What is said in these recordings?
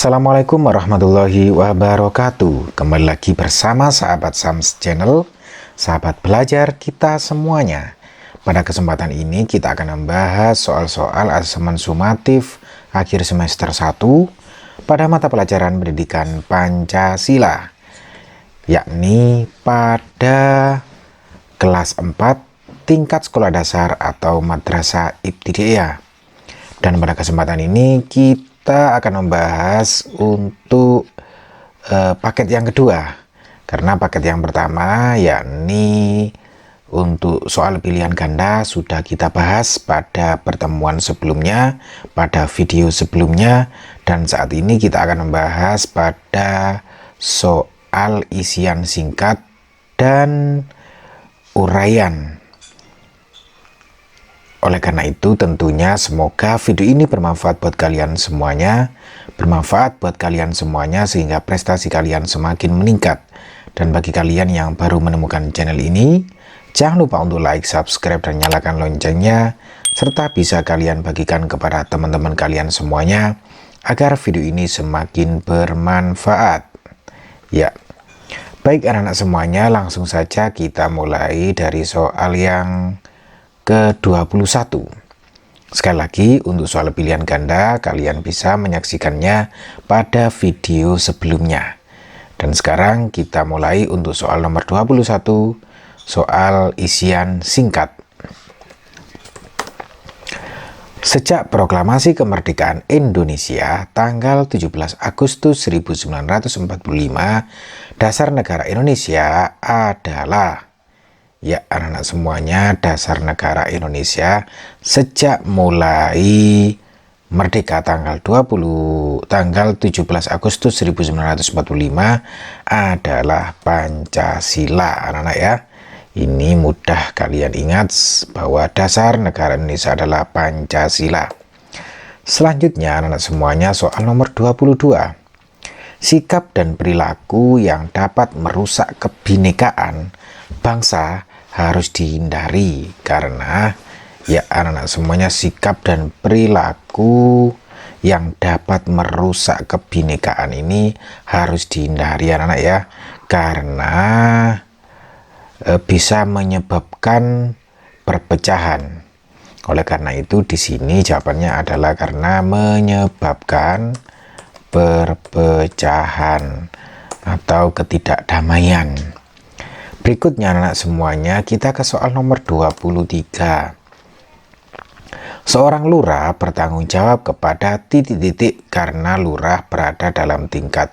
Assalamualaikum warahmatullahi wabarakatuh. Kembali lagi bersama sahabat Sams Channel, sahabat belajar kita semuanya. Pada kesempatan ini kita akan membahas soal-soal asesmen sumatif akhir semester 1 pada mata pelajaran pendidikan Pancasila, yakni pada kelas 4 tingkat sekolah dasar atau madrasah ibtidaiyah. Dan pada kesempatan ini kita akan membahas untuk paket yang kedua, karena paket yang pertama yakni untuk soal pilihan ganda sudah kita bahas pada pertemuan sebelumnya, pada video sebelumnya, dan saat ini kita akan membahas pada soal isian singkat dan uraian. Oleh karena itu tentunya semoga video ini bermanfaat buat kalian semuanya, sehingga prestasi kalian semakin meningkat. Dan bagi kalian yang baru menemukan channel ini, jangan lupa untuk like, subscribe, dan nyalakan loncengnya, serta bisa kalian bagikan kepada teman-teman kalian semuanya agar video ini semakin bermanfaat. Ya, baik anak-anak semuanya, langsung saja kita mulai dari soal yang ke-21. Sekali lagi, untuk soal pilihan ganda kalian bisa menyaksikannya pada video sebelumnya. Dan sekarang kita mulai untuk soal nomor 21, soal isian singkat. Sejak proklamasi kemerdekaan Indonesia tanggal 17 Agustus 1945, dasar negara Indonesia adalah, ya anak-anak semuanya, dasar negara Indonesia sejak mulai merdeka tanggal 17 Agustus 1945 adalah Pancasila, anak-anak ya. Ini mudah kalian ingat bahwa dasar negara Indonesia adalah Pancasila. Selanjutnya anak-anak semuanya, soal nomor 22. Sikap dan perilaku yang dapat merusak kebinekaan bangsa harus dihindari, karena ya anak-anak semuanya, sikap dan perilaku yang dapat merusak kebinekaan ini harus dihindari anak-anak ya, karena bisa menyebabkan perpecahan. Oleh karena itu di sini jawabannya adalah karena menyebabkan perpecahan atau ketidakdamaian. Berikutnya anak-anak semuanya, kita ke soal nomor 23. Seorang lurah bertanggung jawab kepada titik-titik karena lurah berada dalam tingkat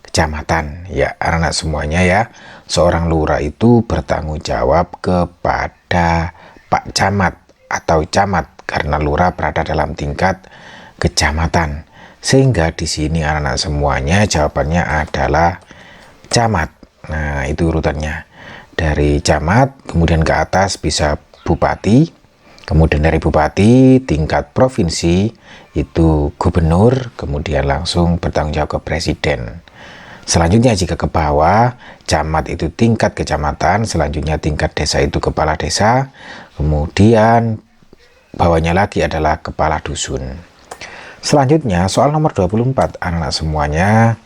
kecamatan. Ya anak-anak semuanya ya, seorang lurah itu bertanggung jawab kepada Pak Camat atau Camat karena lurah berada dalam tingkat kecamatan. Sehingga di sini anak-anak semuanya jawabannya adalah Camat. Nah, itu urutannya. Dari camat, kemudian ke atas bisa bupati, kemudian dari bupati tingkat provinsi itu gubernur, kemudian langsung bertanggung jawab ke presiden. Selanjutnya jika ke bawah, camat itu tingkat kecamatan, selanjutnya tingkat desa itu kepala desa, kemudian bawahnya lagi adalah kepala dusun. Selanjutnya soal nomor 24 anak-anak semuanya.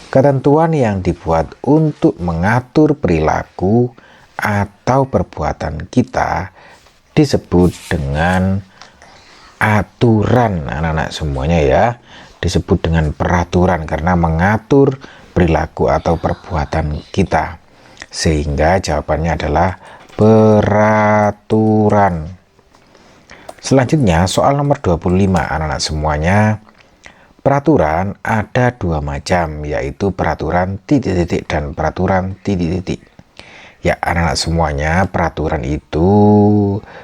Ketentuan yang dibuat untuk mengatur perilaku atau perbuatan kita disebut dengan aturan, anak-anak semuanya ya. Disebut dengan peraturan karena mengatur perilaku atau perbuatan kita. Sehingga jawabannya adalah peraturan. Selanjutnya soal nomor 25 anak-anak semuanya. Peraturan ada dua macam, yaitu peraturan titik-titik dan peraturan titik-titik. Ya anak-anak semuanya, peraturan itu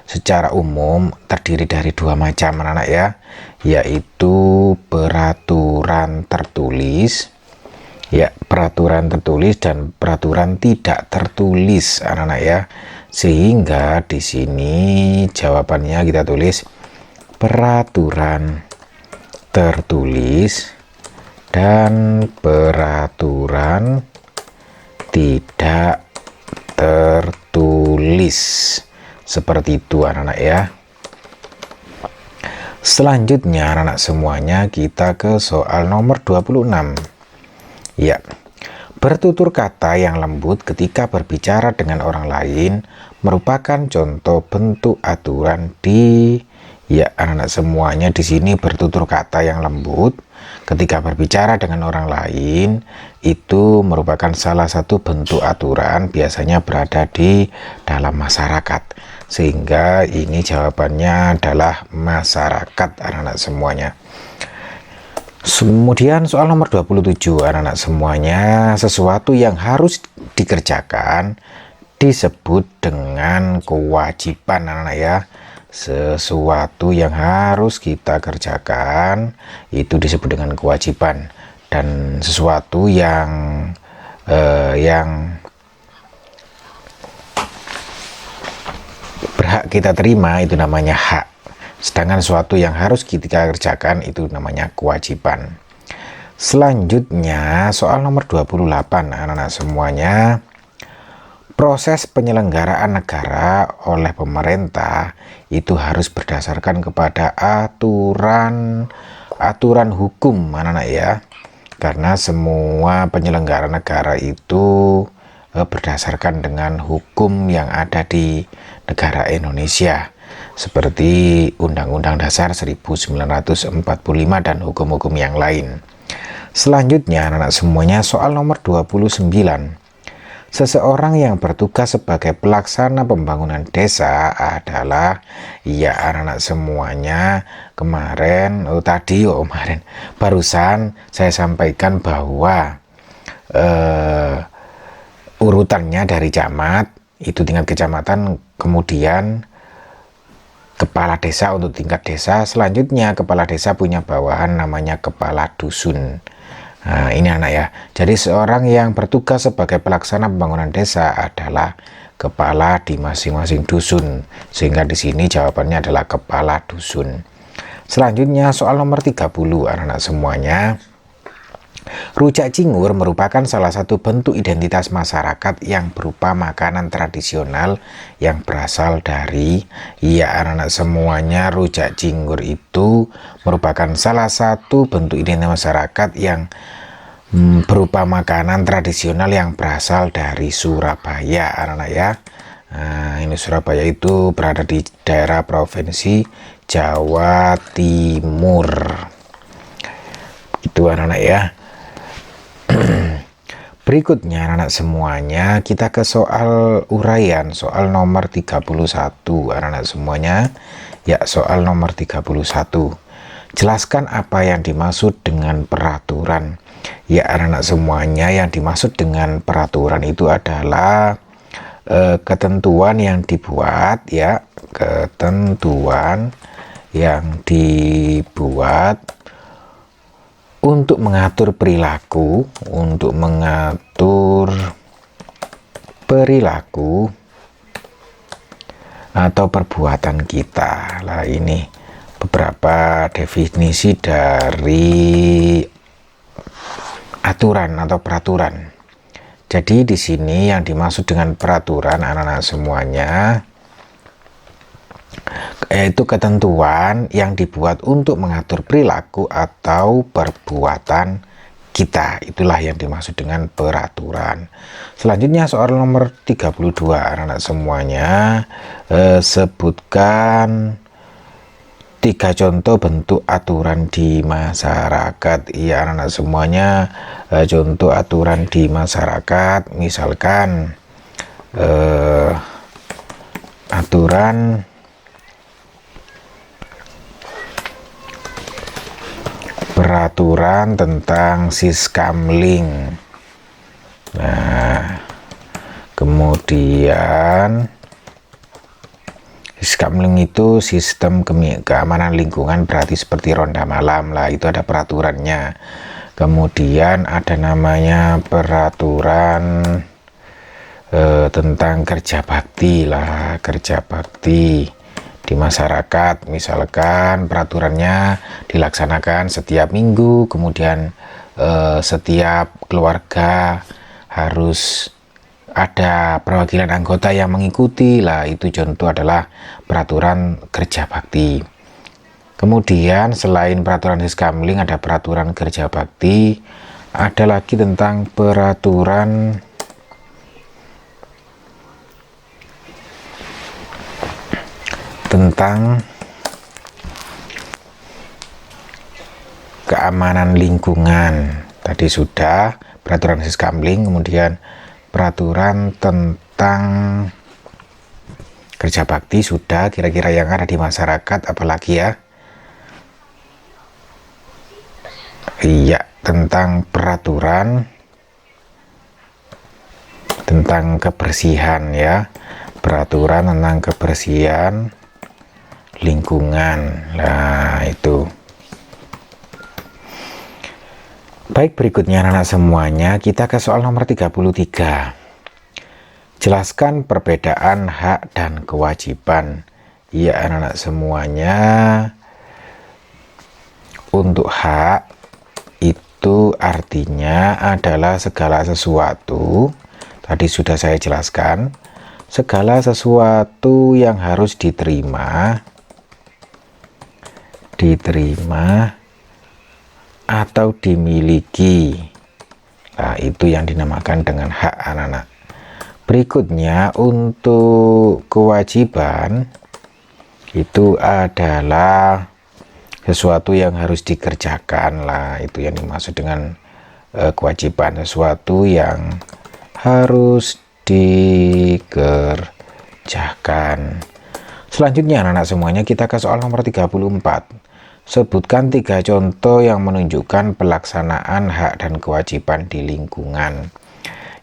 secara umum terdiri dari dua macam anak-anak ya, yaitu peraturan tertulis, ya peraturan tertulis dan peraturan tidak tertulis anak-anak ya. Sehingga di sini jawabannya kita tulis peraturan tertulis dan peraturan tidak tertulis, seperti itu anak-anak ya. Selanjutnya anak-anak semuanya kita ke soal nomor 26. Ya, bertutur kata yang lembut ketika berbicara dengan orang lain merupakan contoh bentuk aturan di. Ya, anak-anak semuanya di sini bertutur kata yang lembut ketika berbicara dengan orang lain itu merupakan salah satu bentuk aturan, biasanya berada di dalam masyarakat. Sehingga ini jawabannya adalah masyarakat, anak-anak semuanya. Kemudian soal nomor 27, anak-anak semuanya, sesuatu yang harus dikerjakan disebut dengan kewajiban, anak-anak ya. Sesuatu yang harus kita kerjakan itu disebut dengan kewajiban, dan sesuatu yang berhak kita terima itu namanya hak, sedangkan sesuatu yang harus kita kerjakan itu namanya kewajiban. Selanjutnya soal nomor 28, anak-anak semuanya, proses penyelenggaraan negara oleh pemerintah itu harus berdasarkan kepada aturan hukum, anak-anak ya, karena semua penyelenggara negara itu berdasarkan dengan hukum yang ada di negara Indonesia, seperti Undang-Undang Dasar 1945 dan hukum-hukum yang lain. Selanjutnya anak-anak semuanya soal nomor 29. Seseorang yang bertugas sebagai pelaksana pembangunan desa adalah, ya anak-anak semuanya, barusan saya sampaikan bahwa urutannya dari camat, itu tingkat kecamatan, kemudian kepala desa untuk tingkat desa, selanjutnya kepala desa punya bawahan namanya kepala dusun. Nah, ini anak ya. Jadi seorang yang bertugas sebagai pelaksana pembangunan desa adalah kepala di masing-masing dusun. Sehingga di sini jawabannya adalah kepala dusun. Selanjutnya soal nomor 30, anak-anak semuanya. Rujak cingur merupakan salah satu bentuk identitas masyarakat yang berupa makanan tradisional yang berasal dari, ya anak-anak semuanya, rujak cingur itu merupakan salah satu bentuk identitas masyarakat yang berupa makanan tradisional yang berasal dari Surabaya, anak-anak ya. Nah, ini Surabaya itu berada di daerah provinsi Jawa Timur. Itu anak-anak ya. Berikutnya anak-anak semuanya, kita ke soal uraian, soal nomor 31, anak-anak semuanya. Ya, soal nomor 31. Jelaskan apa yang dimaksud dengan peraturan. Ya anak-anak semuanya, yang dimaksud dengan peraturan itu adalah ketentuan yang dibuat, ya, ketentuan yang dibuat untuk mengatur perilaku, atau perbuatan kita. Lah ini beberapa definisi dari aturan atau peraturan. Jadi di sini yang dimaksud dengan peraturan, anak-anak semuanya, yaitu ketentuan yang dibuat untuk mengatur perilaku atau perbuatan kita. Itulah yang dimaksud dengan peraturan. Selanjutnya soal nomor 32, anak-anak semuanya, sebutkan 3 contoh bentuk aturan di masyarakat. Iya anak-anak semuanya, contoh aturan di masyarakat, misalkan aturan peraturan tentang siskamling. Nah, kemudian siskamling itu sistem keamanan lingkungan, berarti seperti ronda malam lah, itu ada peraturannya. Kemudian ada namanya peraturan tentang kerja bakti lah, kerja bakti di masyarakat, misalkan peraturannya dilaksanakan setiap minggu, kemudian setiap keluarga harus ada perwakilan anggota yang mengikuti lah, itu contoh adalah peraturan kerja bakti. Kemudian selain peraturan Siskamling ada peraturan kerja bakti, ada lagi tentang peraturan tentang keamanan lingkungan. Tadi sudah peraturan Siskamling, kemudian peraturan tentang kerja bakti sudah. Kira-kira yang ada di masyarakat apalagi ya? Iya, tentang peraturan tentang kebersihan ya, peraturan tentang kebersihan lingkungan. Nah itu. Baik, berikutnya anak-anak semuanya, kita ke soal nomor 33. Jelaskan perbedaan hak dan kewajiban. Ya anak-anak semuanya, untuk hak itu artinya adalah segala sesuatu, tadi sudah saya jelaskan, segala sesuatu yang harus diterima atau dimiliki. Nah, itu yang dinamakan dengan hak anak-anak. Berikutnya untuk kewajiban itu adalah sesuatu yang harus dikerjakan. Lah itu yang dimaksud dengan kewajiban, sesuatu yang harus dikerjakan. Selanjutnya anak-anak semuanya, kita ke soal nomor 34. Sebutkan 3 contoh yang menunjukkan pelaksanaan hak dan kewajiban di lingkungan.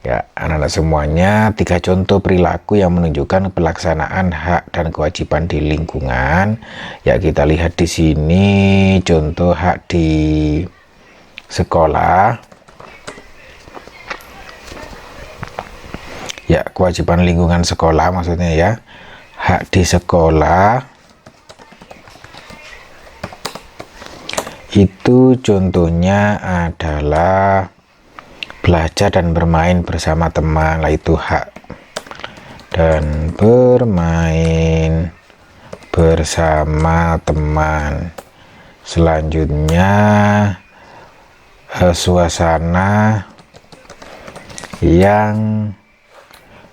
Ya anak-anak semuanya, 3 contoh perilaku yang menunjukkan pelaksanaan hak dan kewajiban di lingkungan. Ya kita lihat di sini contoh hak di sekolah. Ya kewajiban lingkungan sekolah maksudnya ya. Hak di sekolah itu contohnya adalah belajar dan bermain bersama teman. Lah itu hak dan bermain bersama teman. Selanjutnya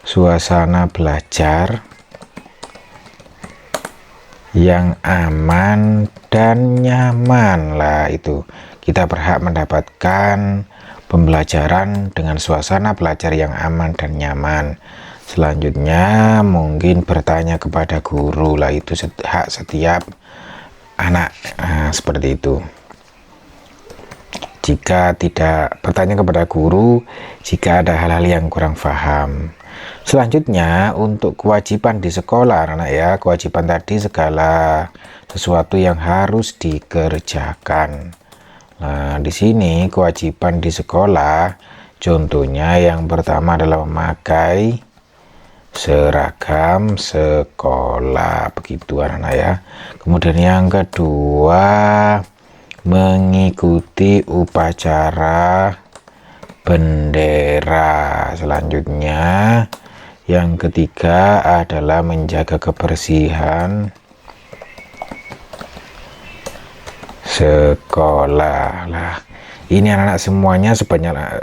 suasana belajar yang aman dan nyaman. Lah itu kita berhak mendapatkan pembelajaran dengan suasana belajar yang aman dan nyaman. Selanjutnya mungkin bertanya kepada guru. Lah itu hak setiap anak. Nah, seperti itu. Jika tidak bertanya kepada guru jika ada hal-hal yang kurang paham. Selanjutnya untuk kewajiban di sekolah anak ya, kewajiban tadi segala sesuatu yang harus dikerjakan. Nah, di sini kewajiban di sekolah, contohnya yang pertama adalah memakai seragam sekolah, begitu anak-anak ya. Kemudian yang kedua, mengikuti upacara bendera. Selanjutnya, yang ketiga adalah menjaga kebersihan sekolah. Lah ini anak-anak semuanya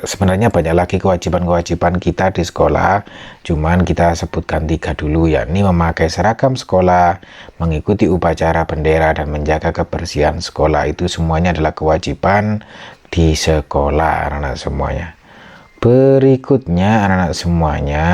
sebenarnya banyak lagi kewajiban-kewajiban kita di sekolah, cuman kita sebutkan 3 dulu, yakni memakai seragam sekolah, mengikuti upacara bendera, dan menjaga kebersihan sekolah. Itu semuanya adalah kewajiban di sekolah anak-anak semuanya. Berikutnya anak-anak semuanya,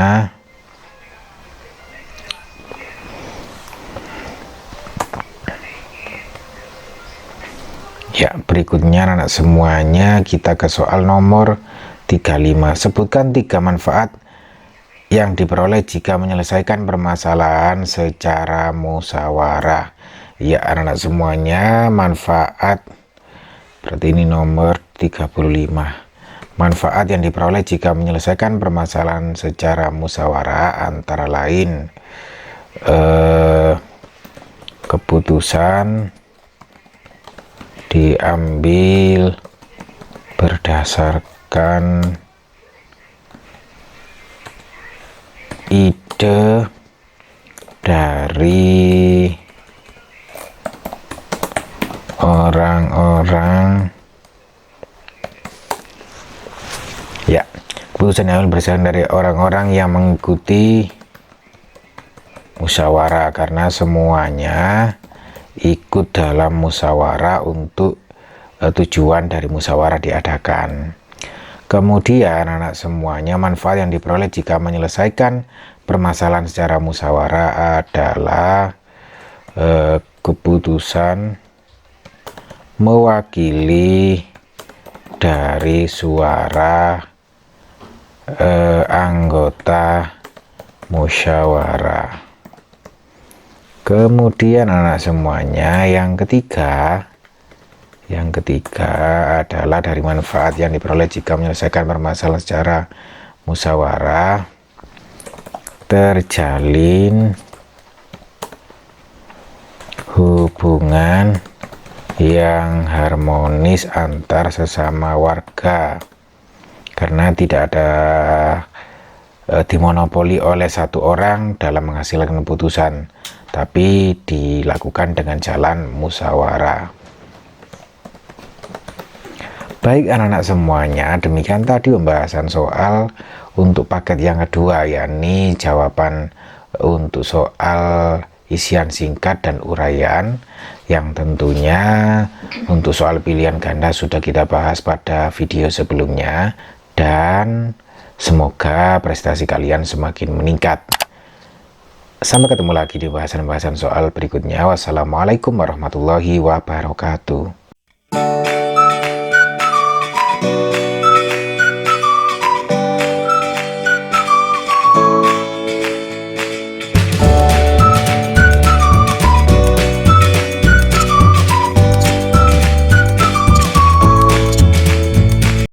ya, berikutnya anak semuanya kita ke soal nomor 35. Sebutkan 3 manfaat yang diperoleh jika menyelesaikan permasalahan secara musyawarah. Ya anak-anak semuanya, manfaat berarti ini nomor 35. Manfaat yang diperoleh jika menyelesaikan permasalahan secara musyawarah antara lain keputusan diambil berdasarkan ide dari orang-orang ya, keputusan yang berasal dari orang-orang yang mengikuti musyawarah, karena semuanya ikut dalam musyawarah untuk tujuan dari musyawarah diadakan. Kemudian anak semuanya, manfaat yang diperoleh jika menyelesaikan permasalahan secara musyawarah adalah keputusan mewakili dari suara anggota musyawarah. Kemudian anak semuanya, yang ketiga adalah dari manfaat yang diperoleh jika menyelesaikan permasalahan secara musyawarah, terjalin hubungan yang harmonis antar sesama warga, karena tidak ada dimonopoli oleh satu orang dalam menghasilkan keputusan, tapi dilakukan dengan jalan musyawarah. Baik anak-anak semuanya, demikian tadi pembahasan soal untuk paket yang kedua, yakni jawaban untuk soal isian singkat dan uraian, yang tentunya untuk soal pilihan ganda sudah kita bahas pada video sebelumnya, dan semoga prestasi kalian semakin meningkat. Sampai ketemu lagi di bahasan-bahasan soal berikutnya. Wassalamualaikum warahmatullahi wabarakatuh.